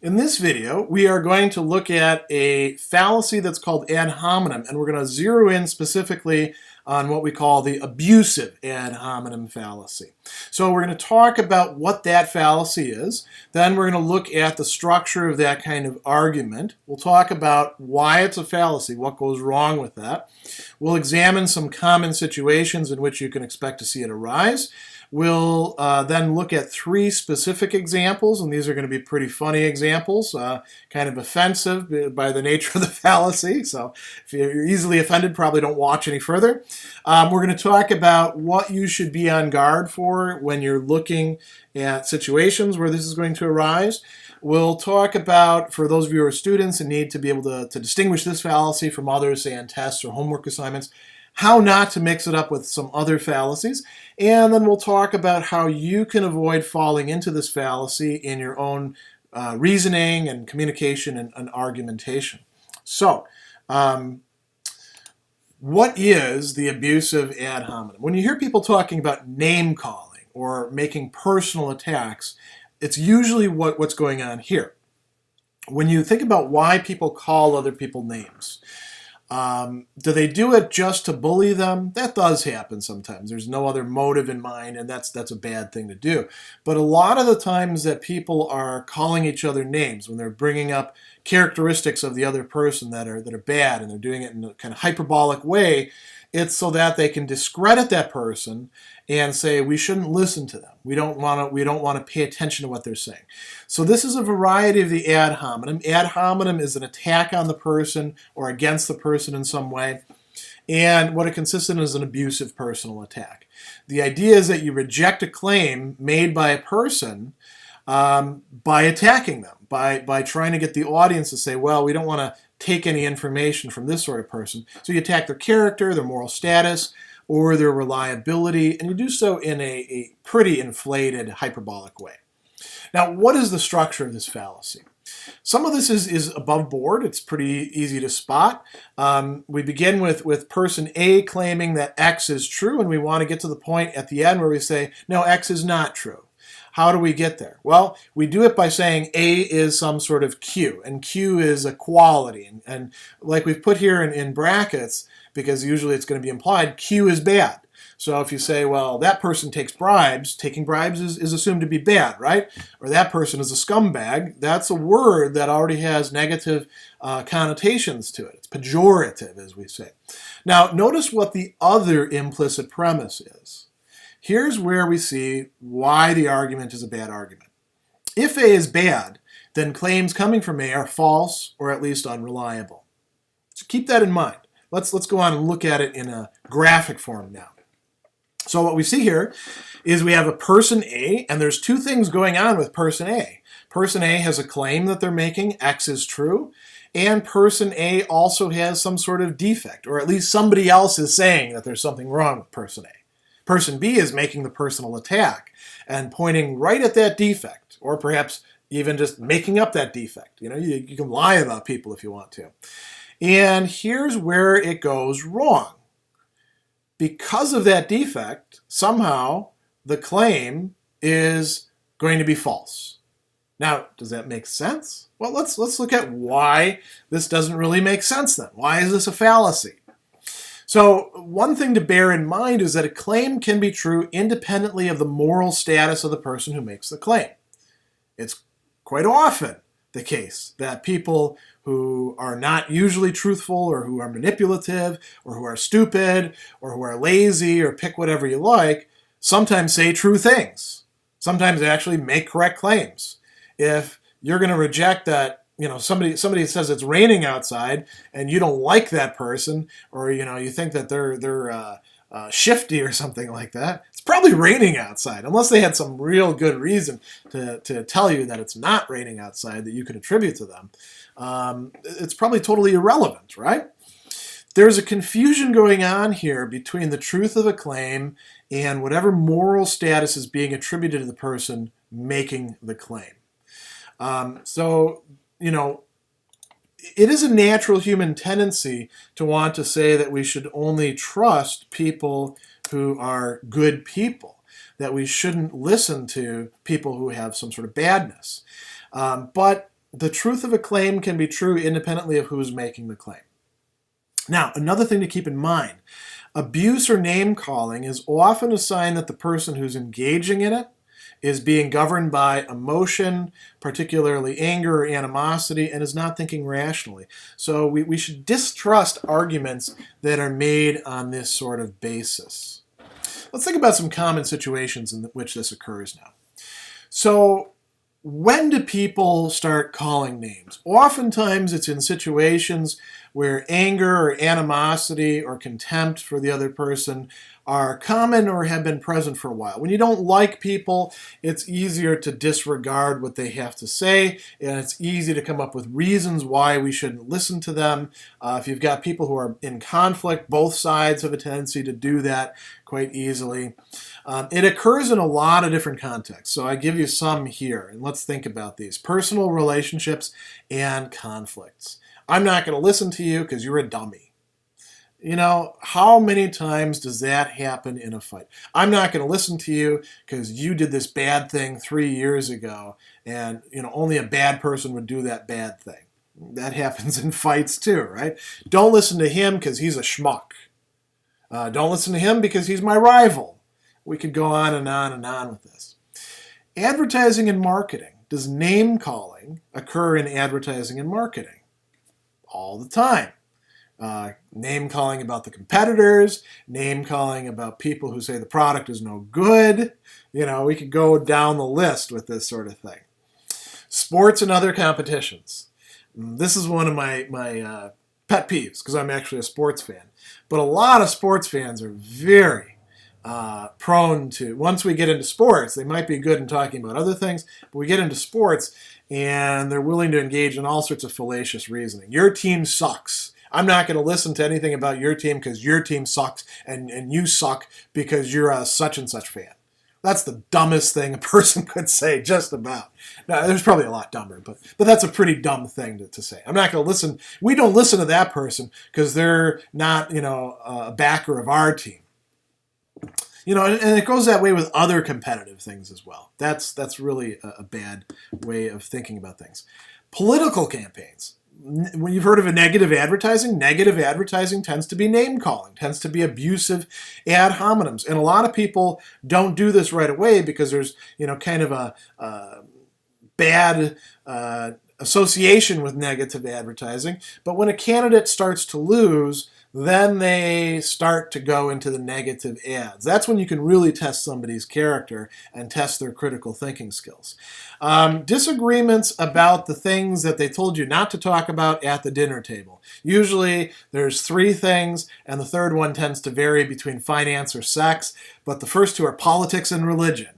In this video, we are going to look at a fallacy that's called ad hominem, and we're going to zero in specifically on what we call the abusive ad hominem fallacy. So we're going to talk about what that fallacy is, then we're going to look at the structure of that kind of argument. We'll talk about why it's a fallacy, what goes wrong with that. We'll examine some common situations in which you can expect to see it arise. We'll then look at three specific examples, and these are going to be pretty funny examples, kind of offensive by the nature of the fallacy. So if you're easily offended, probably don't watch any further. We're going to talk about what you should be on guard for when you're looking at situations where this is going to arise. We'll talk about, for those of you who are students and need to be able to distinguish this fallacy from others, say on tests or homework assignments, how not to mix it up with some other fallacies, and then we'll talk about how you can avoid falling into this fallacy in your own reasoning and communication and argumentation. So, what is the abusive ad hominem? When you hear people talking about name calling or making personal attacks, it's usually what's going on here. When you think about why people call other people names, do they do it just to bully them? That does happen sometimes. There's no other motive in mind, and that's a bad thing to do. But a lot of the times that people are calling each other names, when they're bringing up characteristics of the other person that are bad, and they're doing it in a kind of hyperbolic way, it's so that they can discredit that person and say we shouldn't listen to them. We don't want to pay attention to what they're saying. So this is a variety of the ad hominem. Ad hominem is an attack on the person or against the person in some way. And what it consists in is an abusive personal attack. The idea is that you reject a claim made by a person by attacking them, by trying to get the audience to say, well, we don't want to take any information from this sort of person. So you attack their character, their moral status, or their reliability, and you do so in a pretty inflated, hyperbolic way. Now, what is the structure of this fallacy? Some of this is above board. It's pretty easy to spot. We begin with person A claiming that X is true, and we want to get to the point at the end where we say, no, X is not true. How do we get there? Well, we do it by saying A is some sort of Q, and Q is a quality. And like we've put here in brackets, because usually it's going to be implied, Q is bad. So if you say, well, that person takes bribes, taking bribes is assumed to be bad, right? Or that person is a scumbag, that's a word that already has negative connotations to it. It's pejorative, as we say. Now, notice what the other implicit premise is. Here's where we see why the argument is a bad argument. If A is bad, then claims coming from A are false or at least unreliable. So keep that in mind. Let's go on and look at it in a graphic form now. So what we see here is we have a person A, and there's two things going on with person A. Person A has a claim that they're making, X is true, and person A also has some sort of defect, or at least somebody else is saying that there's something wrong with person A. Person B is making the personal attack and pointing right at that defect, or perhaps even just making up that defect. You know, you can lie about people if you want to. And here's where it goes wrong. Because of that defect, somehow the claim is going to be false. Now, does that make sense? Well, let's look at why this doesn't really make sense then. Why is this a fallacy? So one thing to bear in mind is that a claim can be true independently of the moral status of the person who makes the claim. It's quite often the case that people who are not usually truthful or who are manipulative or who are stupid or who are lazy or pick whatever you like sometimes say true things. Sometimes they actually make correct claims. If you're going to reject that, you know, somebody says it's raining outside and you don't like that person, or you think that they're shifty or something like that, it's probably raining outside, unless they had some real good reason to tell you that it's not raining outside that you could attribute to them. It's probably totally irrelevant, right? There's a confusion going on here between the truth of a claim and whatever moral status is being attributed to the person making the claim. It is a natural human tendency to want to say that we should only trust people who are good people, that we shouldn't listen to people who have some sort of badness. But the truth of a claim can be true independently of who's making the claim. Now, another thing to keep in mind, abuse or name calling is often a sign that the person who's engaging in it is being governed by emotion, particularly anger or animosity, and is not thinking rationally. So we should distrust arguments that are made on this sort of basis. Let's think about some common situations in which this occurs now. So when do people start calling names? Oftentimes it's in situations where anger or animosity or contempt for the other person are common or have been present for a while. When you don't like people, it's easier to disregard what they have to say, and it's easy to come up with reasons why we shouldn't listen to them. If you've got people who are in conflict, both sides have a tendency to do that quite easily. It occurs in a lot of different contexts, so I give you some here, and let's think about these. Personal relationships and conflicts. I'm not going to listen to you because you're a dummy. You know, how many times does that happen in a fight? I'm not going to listen to you because you did this bad thing 3 years ago, and only a bad person would do that bad thing. That happens in fights too, right? Don't listen to him because he's a schmuck. Don't listen to him because he's my rival. We could go on and on and on with this. Advertising and marketing. Does name calling occur in advertising and marketing? All the time. Name calling about the competitors, name calling about people who say the product is no good. We could go down the list with this sort of thing. Sports and other competitions. This is one of my pet peeves because I'm actually a sports fan. But a lot of sports fans are very prone to, once we get into sports, they might be good in talking about other things, but we get into sports and they're willing to engage in all sorts of fallacious reasoning. Your team sucks. I'm not going to listen to anything about your team because your team sucks and you suck because you're a such and such fan. That's the dumbest thing a person could say, just about. Now, there's probably a lot dumber, but that's a pretty dumb thing to say. I'm not going to listen. We don't listen to that person because they're not, a backer of our team. And it goes that way with other competitive things as well. That's really a bad way of thinking about things. Political campaigns. When you've heard of a negative advertising tends to be name calling, tends to be abusive ad hominems. And a lot of people don't do this right away because there's, kind of a bad association with negative advertising. But when a candidate starts to lose, then they start to go into the negative ads. That's when you can really test somebody's character and test their critical thinking skills. Disagreements about the things that they told you not to talk about at the dinner table. Usually there's 3 things, and the third one tends to vary between finance or sex, but the first 2 are politics and religion.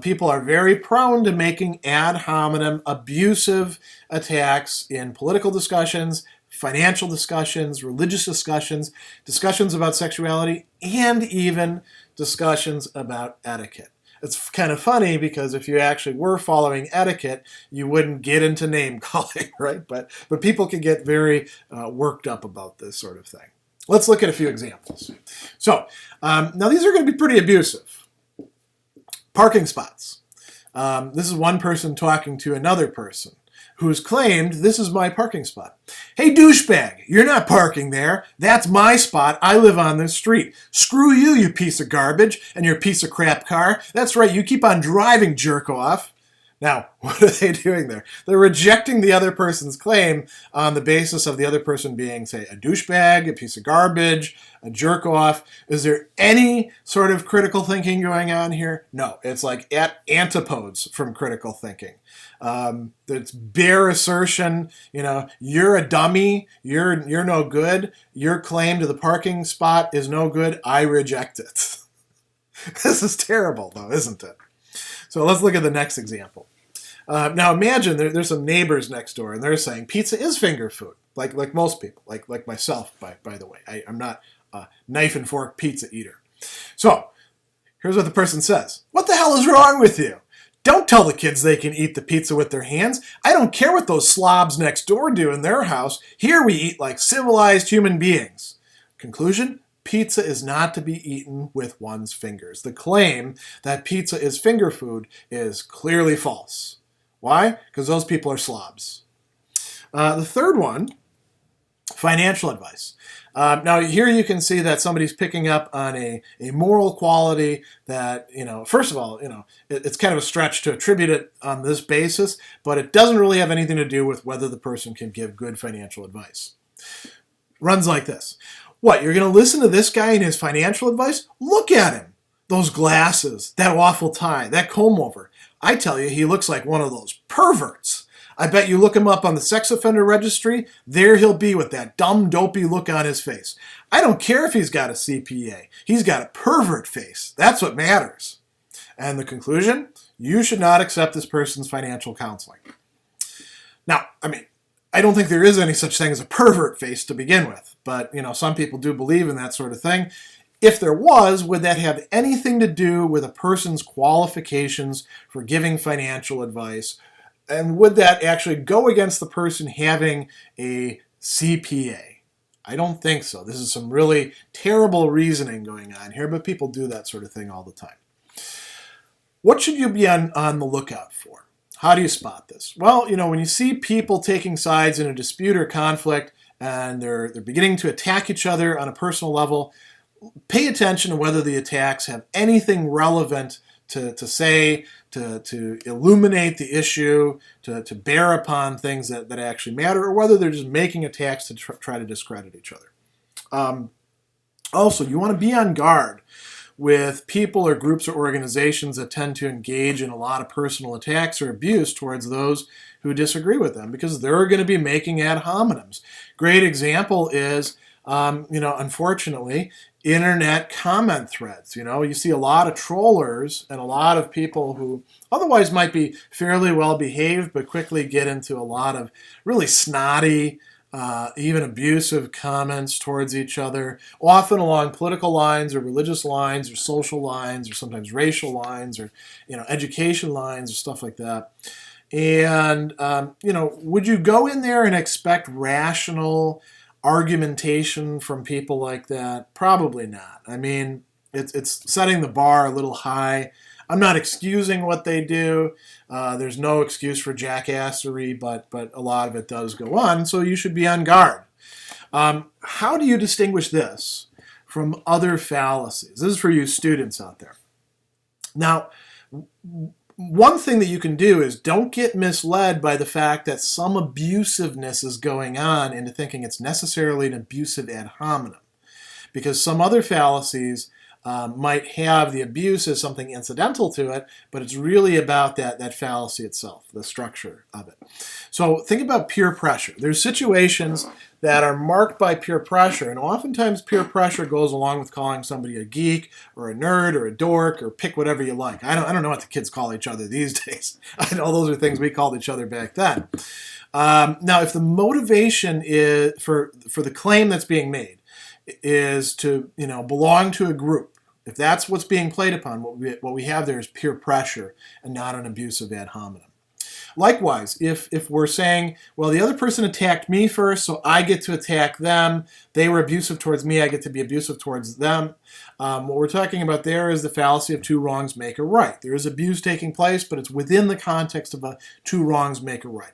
People are very prone to making ad hominem abusive attacks in political discussions, financial discussions, religious discussions, discussions about sexuality, and even discussions about etiquette. It's kind of funny because if you actually were following etiquette, you wouldn't get into name calling, right? But people can get very worked up about this sort of thing. Let's look at a few examples. So now these are going to be pretty abusive. Parking spots. This is one person talking to another person who's claimed, this is my parking spot. Hey, douchebag, you're not parking there. That's my spot. I live on this street. Screw you, you piece of garbage, and your piece of crap car. That's right, you keep on driving, jerk off. Now, what are they doing there? They're rejecting the other person's claim on the basis of the other person being, say, a douchebag, a piece of garbage, a jerk off. Is there any sort of critical thinking going on here? No, it's like at antipodes from critical thinking. It's bare assertion, you're a dummy, you're no good, your claim to the parking spot is no good, I reject it. This is terrible, though, isn't it? So let's look at the next example. Now imagine there's some neighbors next door, and they're saying pizza is finger food, like most people, like myself, by the way. I'm not a knife and fork pizza eater. So here's what the person says. What the hell is wrong with you? Don't tell the kids they can eat the pizza with their hands. I don't care what those slobs next door do in their house. Here we eat like civilized human beings. Conclusion? Pizza is not to be eaten with one's fingers. The claim that pizza is finger food is clearly false. Why? Because those people are slobs. The third one, financial advice. Now here you can see that somebody's picking up on a moral quality that, first of all, it's kind of a stretch to attribute it on this basis, but it doesn't really have anything to do with whether the person can give good financial advice. Runs like this. What, you're going to listen to this guy and his financial advice? Look at him. Those glasses, that awful tie, that comb over. I tell you, he looks like one of those perverts. I bet you look him up on the sex offender registry, there he'll be with that dumb, dopey look on his face. I don't care if he's got a CPA. He's got a pervert face. That's what matters. And the conclusion? You should not accept this person's financial counseling. Now, I don't think there is any such thing as a pervert face to begin with, but, some people do believe in that sort of thing. If there was, would that have anything to do with a person's qualifications for giving financial advice? And would that actually go against the person having a CPA? I don't think so. This is some really terrible reasoning going on here, but people do that sort of thing all the time. What should you be on the lookout for? How do you spot this? Well, when you see people taking sides in a dispute or conflict and they're beginning to attack each other on a personal level, pay attention to whether the attacks have anything relevant to say, to illuminate the issue, to bear upon things that actually matter, or whether they're just making attacks to try to discredit each other. Also, you want to be on guard with people or groups or organizations that tend to engage in a lot of personal attacks or abuse towards those who disagree with them, because they're going to be making ad hominems. Great example is, unfortunately, internet comment threads. You see a lot of trollers and a lot of people who otherwise might be fairly well behaved, but quickly get into a lot of really snotty, even abusive comments towards each other, often along political lines or religious lines or social lines or sometimes racial lines or education lines or stuff like that. And would you go in there and expect rational argumentation from people like that? Probably not. It's setting the bar a little high. I'm not excusing what they do. There's no excuse for jackassery, but a lot of it does go on, so you should be on guard. How do you distinguish this from other fallacies? This is for you students out there. Now, one thing that you can do is don't get misled by the fact that some abusiveness is going on into thinking it's necessarily an abusive ad hominem, because some other fallacies might have the abuse as something incidental to it, but it's really about that fallacy itself, the structure of it. So think about peer pressure. There's situations that are marked by peer pressure, and oftentimes peer pressure goes along with calling somebody a geek or a nerd or a dork, or pick whatever you like. I don't know what the kids call each other these days. I know those are things we called each other back then. Now, if the motivation is for the claim that's being made is to belong to a group, if that's what's being played upon, what we have there is peer pressure and not an abusive ad hominem. Likewise, if we're saying, well, the other person attacked me first, so I get to attack them, they were abusive towards me, I get to be abusive towards them, what we're talking about there is the fallacy of two wrongs make a right. There is abuse taking place, but it's within the context of a two wrongs make a right.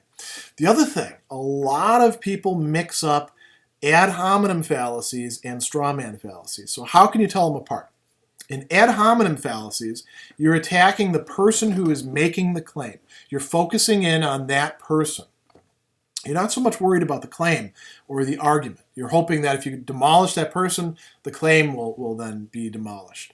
The other thing, a lot of people mix up ad hominem fallacies and straw man fallacies. So how can you tell them apart? In ad hominem fallacies, you're attacking the person who is making the claim. You're focusing in on that person. You're not so much worried about the claim or the argument. You're hoping that if you demolish that person, the claim will then be demolished.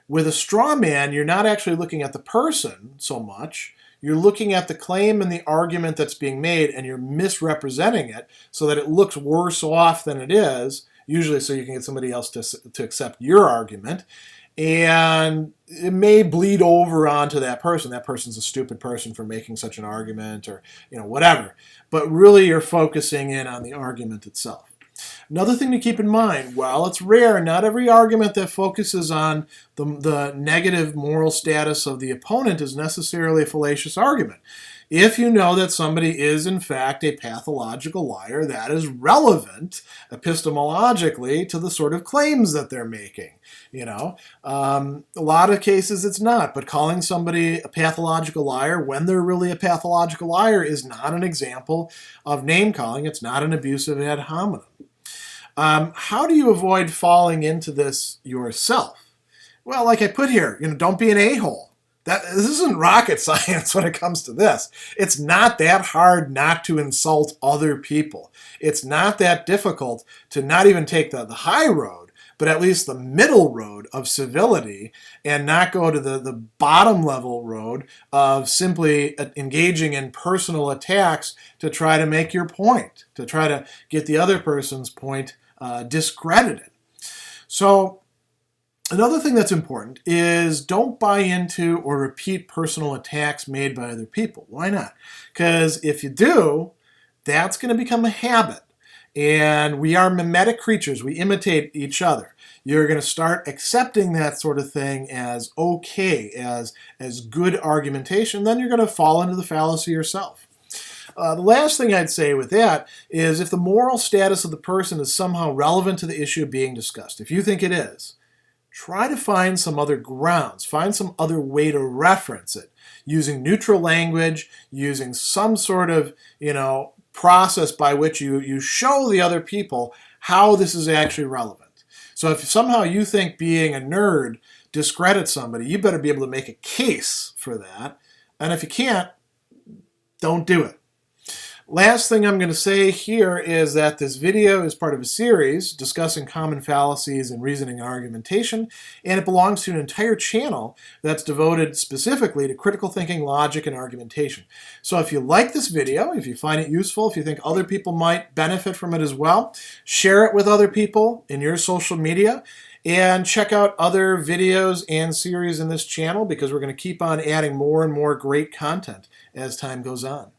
With a straw man, you're not actually looking at the person so much. You're looking at the claim and the argument that's being made, and you're misrepresenting it so that it looks worse off than it is, usually so you can get somebody else to accept your argument. And it may bleed over onto that person. That person's a stupid person for making such an argument, or whatever. But really you're focusing in on the argument itself. Another thing to keep in mind, while it's rare, not every argument that focuses on the negative moral status of the opponent is necessarily a fallacious argument. if you know that somebody is in fact a pathological liar that is relevant epistemologically to the sort of claims that they're making. A lot of cases it's not, but calling somebody a pathological liar when they're really a pathological liar is not an example of name calling. It's not an abusive ad hominem. How do you avoid falling into this yourself? Well, like I put here, don't be an a-hole. This isn't rocket science when it comes to this. It's not that hard not to insult other people. It's not that difficult to not even take the high road, but at least the middle road of civility, and not go to the bottom level road of simply engaging in personal attacks to try to make your point, to try to get the other person's point discredited. So another thing that's important is don't buy into or repeat personal attacks made by other people. Why not? Because if you do, that's going to become a habit. And we are mimetic creatures. We imitate each other. You're going to start accepting that sort of thing as okay, as good argumentation. Then you're going to fall into the fallacy yourself. The last thing I'd say with that is if the moral status of the person is somehow relevant to the issue being discussed, if you think it is, try to find some other grounds, find some other way to reference it, using neutral language, using some sort of, process by which you show the other people how this is actually relevant. So if somehow you think being a nerd discredits somebody, you better be able to make a case for that. And if you can't, don't do it. Last thing I'm going to say here is that this video is part of a series discussing common fallacies in reasoning and argumentation, and it belongs to an entire channel that's devoted specifically to critical thinking, logic, and argumentation. So if you like this video, if you find it useful, if you think other people might benefit from it as well, share it with other people in your social media, and check out other videos and series in this channel because we're going to keep on adding more and more great content as time goes on.